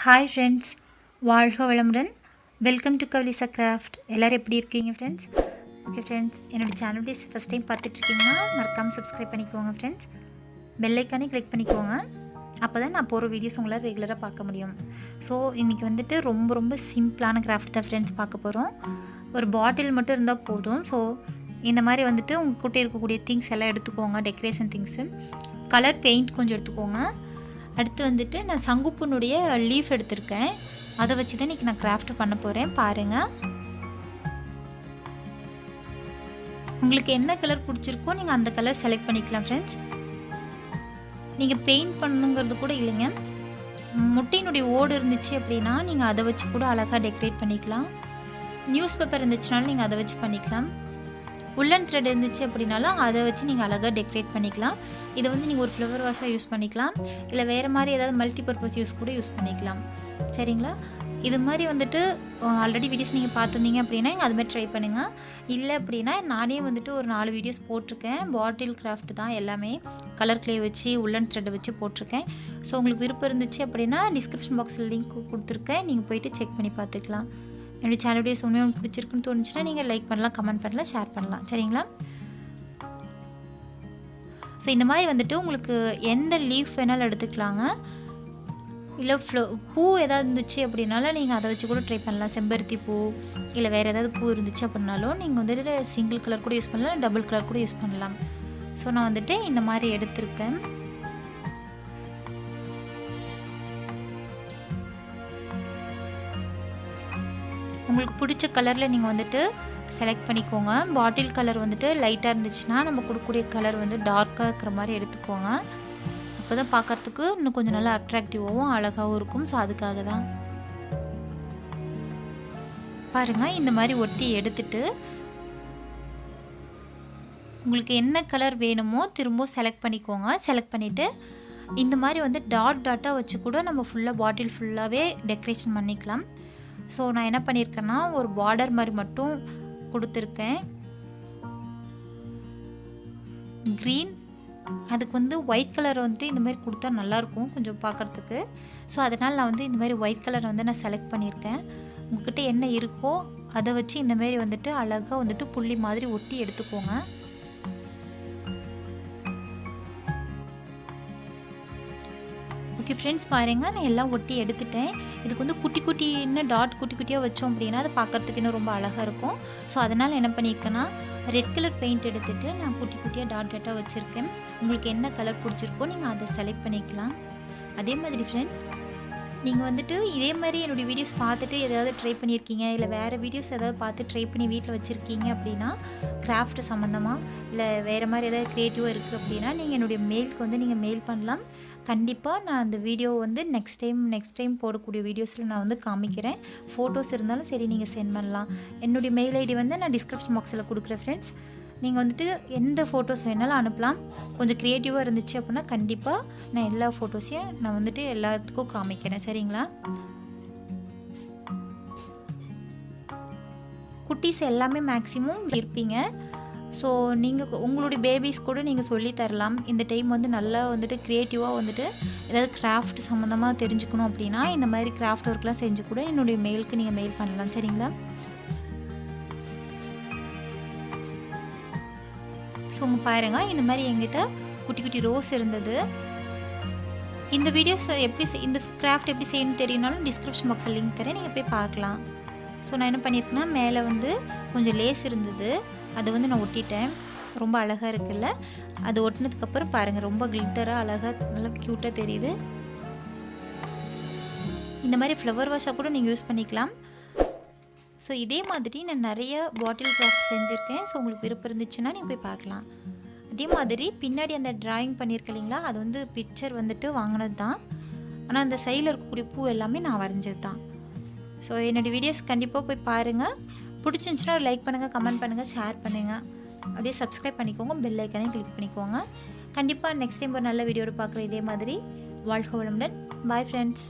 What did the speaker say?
Hi friends, வாழ்க வளமுடன். Welcome to Kavilisa craft. எல்லோரும் எப்படி இருக்கீங்க ஃப்ரெண்ட்ஸ்? ஓகே ஃப்ரெண்ட்ஸ், என்னோடய சேனல் ஃபஸ்ட் டைம் பார்த்துட்ருக்கீங்கன்னா மறக்காமல் சப்ஸ்கிரைப் பண்ணிக்கோங்க ஃப்ரெண்ட்ஸ். பெல் ஐக்கானே கிளிக் பண்ணிக்கோங்க. அப்போ தான் நான் போகிற வீடியோஸ் உங்களால் ரெகுலராக பார்க்க முடியும். ஸோ இன்றைக்கி வந்துட்டு ரொம்ப சிம்பிளான கிராஃப்ட் தான் ஃப்ரெண்ட்ஸ் பார்க்க போகிறோம். ஒரு பாட்டில் மட்டும் இருந்தால் போதும். ஸோ இந்த மாதிரி வந்துட்டு உங்கள் கிட்டே இருக்கக்கூடிய திங்ஸ் எல்லாம் எடுத்துக்கோங்க. டெக்கரேஷன் திங்ஸு, கலர் பெயிண்ட் கொஞ்சம் எடுத்துக்கோங்க. அடுத்து வந்துட்டு நான் சங்குப்பூனுடைய லீஃப் எடுத்திருக்கேன். அதை வச்சு தான் இன்றைக்கி நான் கிராஃப்ட் பண்ண போகிறேன். பாருங்கள், உங்களுக்கு என்ன கலர் பிடிச்சிருக்கோ நீங்கள் அந்த கலர் செலக்ட் பண்ணிக்கலாம் ஃப்ரெண்ட்ஸ். நீங்கள் பெயிண்ட் பண்ணணுங்கிறது கூட இல்லைங்க. முட்டையினுடைய ஓடு இருந்துச்சு அப்படின்னா நீங்கள் அதை வச்சு கூட அழகாக டெக்கரேட் பண்ணிக்கலாம். நியூஸ் பேப்பர் இருந்துச்சுனாலும் நீங்கள் அதை வச்சு பண்ணிக்கலாம். woolen த்ரெட் இருந்துச்சு அப்படின்னாலும் அதை வச்சு நீங்கள் அழகாக டெக்கரேட் பண்ணிக்கலாம். இதை வந்து நீங்கள் ஒரு ஃப்ளவர் வாஷாக யூஸ் பண்ணிக்கலாம், இல்லை வேறு மாதிரி ஏதாவது மல்டி பர்பஸ் யூஸ் கூட யூஸ் பண்ணிக்கலாம். சரிங்களா? இது மாதிரி வந்துட்டு ஆல்ரெடி வீடியோஸ் நீங்கள் பார்த்துருந்தீங்க அப்படின்னா நீங்கள் அதுமாதிரி ட்ரை பண்ணுங்கள். இல்லை அப்படின்னா நானே வந்துட்டு ஒரு 4 வீடியோஸ் போட்டிருக்கேன். பாட்டில் கிராஃப்ட் தான் எல்லாமே, கலர் கிளே வச்சு woolen த்ரெட்டை வச்சு போட்டிருக்கேன். ஸோ உங்களுக்கு விருப்பம் இருந்துச்சு அப்படின்னா டிஸ்கிரிப்ஷன் பாக்ஸில் லிங்க் கொடுத்துருக்கேன், நீங்கள் போய்ட்டு செக் பண்ணி பார்த்துக்கலாம். என்னோடய சேனலுடைய சொன்ன பிடிச்சிருக்குன்னு தோணுச்சுன்னா நீங்கள் லைக் பண்ணலாம், கமெண்ட் பண்ணலாம், ஷேர் பண்ணலாம். சரிங்களா? ஸோ இந்த மாதிரி வந்துட்டு உங்களுக்கு எந்த லீஃப் வேணாலும் எடுத்துக்கலாங்க. இல்லை பூ ஏதாவது இருந்துச்சு அப்படின்னாலும் நீங்கள் அதை வச்சு கூட ட்ரை பண்ணலாம். செம்பருத்தி பூ இல்லை வேறு ஏதாவது பூ இருந்துச்சு அப்படின்னாலும் நீங்கள் வந்துட்டு சிங்கிள் கலர் கூட யூஸ் பண்ணலாம், டபுள் கலர் கூட யூஸ் பண்ணலாம். ஸோ நான் வந்துட்டு இந்த மாதிரி எடுத்திருக்கேன். உங்களுக்கு பிடிச்ச கலரில் நீங்கள் வந்துட்டு செலக்ட் பண்ணிக்கோங்க. பாட்டில் கலர் வந்துட்டு லைட்டாக இருந்துச்சுன்னா நம்ம கொடுக்கக்கூடிய கலர் வந்து டார்க்காக இருக்கிற மாதிரி எடுத்துக்கோங்க. அப்போ தான் பார்க்குறதுக்கு இன்னும் கொஞ்சம் நல்லா அட்ராக்டிவாகவும் அழகாகவும் இருக்கும். ஸோ அதுக்காக தான் பாருங்கள், இந்த மாதிரி ஒட்டி எடுத்துட்டு உங்களுக்கு என்ன கலர் வேணுமோ திரும்ப செலக்ட் பண்ணிக்கோங்க. செலக்ட் பண்ணிவிட்டு இந்த மாதிரி வந்து டாட்டாக வச்சு கூட நம்ம ஃபுல்லாக பாட்டில் ஃபுல்லாகவே டெக்கரேஷன் பண்ணிக்கலாம். ஸோ நான் என்ன பண்ணியிருக்கேன்னா ஒரு பார்டர் மாதிரி மட்டும் கொடுத்துருக்கேன். க்ரீன், அதுக்கு வந்து ஒயிட் கலர் வந்து இந்த மாதிரி கொடுத்தா நல்லாயிருக்கும் கொஞ்சம் பார்க்குறதுக்கு. ஸோ அதனால் நான் வந்து இந்த மாதிரி ஒயிட் கலர் வந்து நான் செலக்ட் பண்ணியிருக்கேன். உங்கள்கிட்ட என்ன இருக்கோ அதை வச்சு இந்த மாதிரி வந்துட்டு அழகாக வந்துட்டு புள்ளி மாதிரி ஒட்டி எடுத்துக்கோங்க. ஓகே ஃப்ரெண்ட்ஸ், பாருங்கள் நான் எல்லாம் ஒட்டி எடுத்துட்டேன். இதுக்கு வந்து குட்டியாக வச்சோம் அப்படின்னா அது பார்க்குறதுக்கு இன்னும் ரொம்ப அழகாக இருக்கும். ஸோ அதனால் என்ன பண்ணியிருக்கேன்னா ரெட் கலர் பெயிண்ட் எடுத்துகிட்டு நான் குட்டியாக டாட்டாக வச்சுருக்கேன். உங்களுக்கு என்ன கலர் பிடிச்சிருக்கோ நீங்கள் அதை செலக்ட் பண்ணிக்கலாம். அதே மாதிரி ஃப்ரெண்ட்ஸ், நீங்கள் வந்துட்டு இதே மாதிரி என்னுடைய வீடியோஸ் பார்த்துட்டு ஏதாவது ட்ரை பண்ணியிருக்கீங்க, இல்லை வேறு வீடியோஸ் ஏதாவது பார்த்து ட்ரை பண்ணி வீட்டில் வச்சுருக்கீங்க அப்படின்னா கிராஃப்ட் சம்மந்தமாக இல்லை வேறு மாதிரி ஏதாவது க்ரியேட்டிவாக இருக்குது அப்படின்னா நீங்கள் என்னுடைய மெயிலுக்கு வந்து நீங்கள் மெயில் பண்ணலாம். கண்டிப்பாக நான் அந்த வீடியோ வந்து நெக்ஸ்ட் டைம் போடக்கூடிய வீடியோஸில் நான் வந்து காமிக்கிறேன். ஃபோட்டோஸ் இருந்தாலும் சரி நீங்கள் சென்ட் பண்ணலாம். என்னுடைய மெயில் ஐடி வந்து நான் டிஸ்கிரிப்ஷன் பாக்ஸில் கொடுக்குறேன் ஃப்ரெண்ட்ஸ். நீங்கள் வந்துட்டு எந்த ஃபோட்டோஸ் வேணாலும் அனுப்பலாம். கொஞ்சம் க்ரியேட்டிவாக இருந்துச்சு அப்படின்னா கண்டிப்பாக நான் எல்லா ஃபோட்டோஸையும் நான் வந்துட்டு எல்லாத்துக்கும் காமிக்கிறேன். சரிங்களா? குட்டீஸ் எல்லாமே மேக்ஸிமம் இருப்பீங்க. ஸோ நீங்கள் உங்களுடைய பேபிஸ் கூட நீங்கள் சொல்லித்தரலாம். இந்த டைம் வந்து நல்லா வந்துட்டு க்ரியேட்டிவாக வந்துட்டு ஏதாவது கிராஃப்ட் சம்மந்தமாக தெரிஞ்சுக்கணும் அப்படின்னா இந்த மாதிரி கிராஃப்ட் ஒர்க்லாம் செஞ்சு கூட என்னுடைய மெயிலுக்கு நீங்கள் மெயில் பண்ணலாம். சரிங்களா? ஸோ உங்கள் பாருங்கள், இந்த மாதிரி என்கிட்ட குட்டி ரோஸ் இருந்தது. இந்த வீடியோஸ் இந்த கிராஃப்ட் எப்படி செய்யணும்னு தெரியும்னாலும் டிஸ்கிரிப்ஷன் பாக்ஸில் லிங்க் தரேன், நீங்கள் போய் பார்க்கலாம். ஸோ நான் என்ன பண்ணியிருக்கேன்னா மேலே வந்து கொஞ்சம் லேஸ் இருந்தது, அதை வந்து நான் ஒட்டிட்டேன். ரொம்ப அழகாக இருக்குல்ல? அது ஒட்டினதுக்கப்புறம் பாருங்கள் ரொம்ப கிளிட்டராக அழகாக நல்லா க்யூட்டாக தெரியுது. இந்த மாதிரி ஃப்ளவர் வாஷாக கூட நீங்கள் யூஸ் பண்ணிக்கலாம். ஸோ இதே மாதிரி நான் நிறைய பாட்டில் கிராஃப்ட் செஞ்சுருக்கேன். ஸோ உங்களுக்கு விருப்பம் இருந்துச்சுன்னா நீங்கள் போய் பார்க்கலாம். அதே மாதிரி பின்னாடி அந்த ட்ராயிங் பண்ணியிருக்க இல்லைங்களா, அது வந்து பிக்சர் வந்துட்டு வாங்கினது தான். ஆனால் அந்த சைடில் இருக்கக்கூடிய பூ எல்லாமே நான் வரைஞ்சது தான். ஸோ என்னோடய வீடியோஸ் கண்டிப்பாக போய் பாருங்கள். பிடிச்சிருந்துச்சுன்னா லைக் பண்ணுங்கள், கமெண்ட் பண்ணுங்கள், ஷேர் பண்ணுங்கள். அப்படியே சப்ஸ்கிரைப் பண்ணிக்கோங்க, பெல் ஐக்கானே கிளிக் பண்ணிக்கோங்க. கண்டிப்பாக நெக்ஸ்ட் டைம் ஒரு நல்ல வீடியோவில் பார்க்குறேன். இதே மாதிரி வாழ்க வளமுடன். Bye friends.